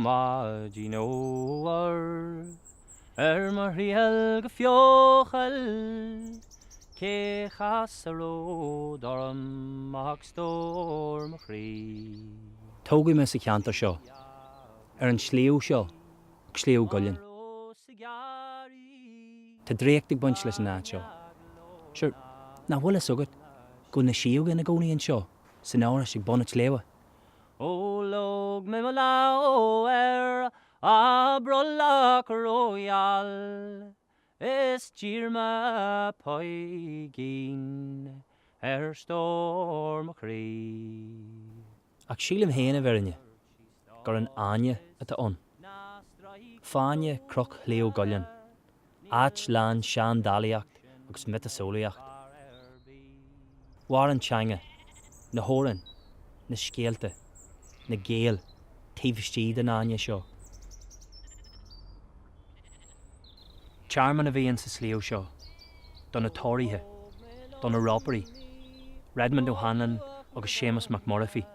ma di nóir mar rial go fiochail cé chas a ród amach stór mo chrí. Tógaí me sa cheantar seo an Sliabh seo Sliabh gCuilinn. Tá dréachtaigh buint leis an áit seo. Sure, na bhfuil is agad go na siomh na gcónaíonn seo san áras ag bonnit Sliabh. Ó log me lá a brolach royal is tír poigín stór mo chrí. Ach sílim héana bherinne gur an aine atá an. Fáine croch Sliabh gCuilinn. Áit lean sean dálaíocht agus mitasolaíocht. War an teanga, na hóran, na scéalta, na géal, taobhistí den aine seo. Chairn a bhíonn sa Sliabh seo, don na tóirithe, don na róparí, Redmond O'Hanlon agus Seamus McMurphy.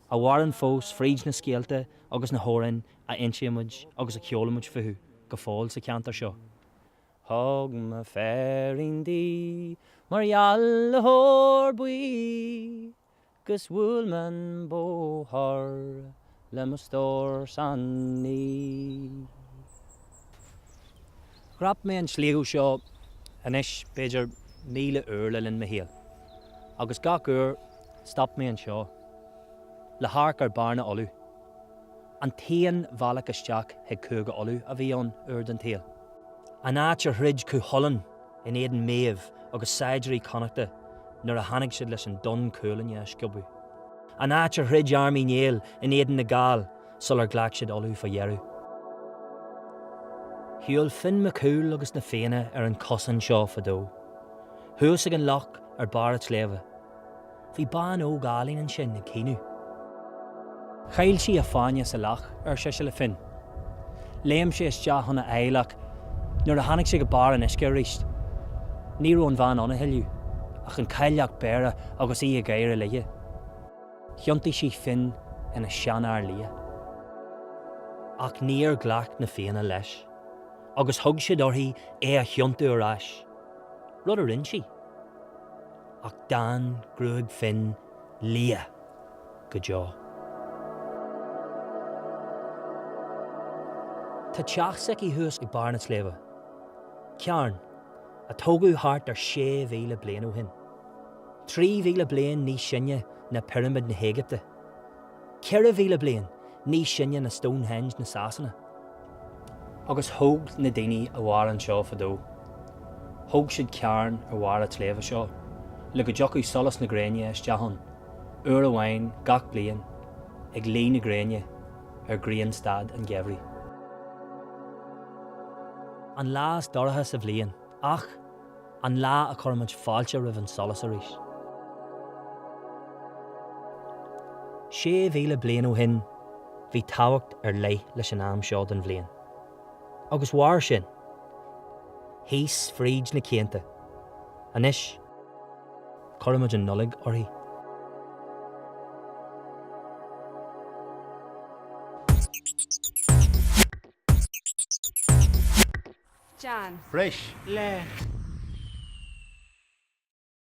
A war an fós fríd na scéalta agus na hóran a insiamuid agus a ceolmuid fiú go fáil sa ceantar seo. Thug me férin dí marall a thór buí gus bhfuil man bóthar le mo stór san ní. Grab me an Sliabh seo anis beidir 1,000 uair le linn me héal. Agus gach uair stop me an seo. Le harc ar barna olú. An taon bhealach isteach heag cúga olú a bhí an uair den taal. An áit ar thrid Cúthollan in éan méamh agus saidirí connachta nuair a tháinig siad leis an don cúlainne a sciobú. An áit ar thrid armí néal in éan na gáil sul ar Ghlac siad olú fa dhearú. Thiúil fin me cúil agus na féine ar an cosan seo fadó. Thuas ag an loch ar barr Sliabh. Bhí bán ó gálainn an sin na cíniú. Chail sí a fáine sa lach ar se le fin. Léim sé isteach chuna éileach nuair a tháinig sé go barr an isce ríist. Ní raibh an bhean anna hiiliú, ach an caileach béire agus í a gcéire leithe. Thiontaigh sí fin ina seanár lia. Ach níor Ghlac na féine leis, agus thug siad orthaí a thiontu arás. Rud a rinn sí. Ach Dan grúig fin lia go deá. Tá teach seici thuas ag barr na Sliabh. Cearn, a tógadh thart ar 6,000 bliain ó hin. 3,000 bliain níos sinne na pyramid na Éigipte. 4,000 bliain níos sinne na Stonehenge na Sasanna. Agus thóg na daoine a bhhar an seo fadó. Thóg siad cearn ar bhhar a Sliabh seo, le go deochaí solas na gréine isteachán, uair amháin gach bliain ag lí na gréine ar Grianstad an Gheimhridh. An lá is doratha sa bhliain, ach an lá a chuirmuid fáilte roimh an solas arís. 6,000 bliain ó hin, bhí táhacht ar leith leis an am seo den bhliain. Agus mhar sin, híos fríd na céanta, anis chuirmuid an Nollaig orthaí. Jan. Fresh. Le.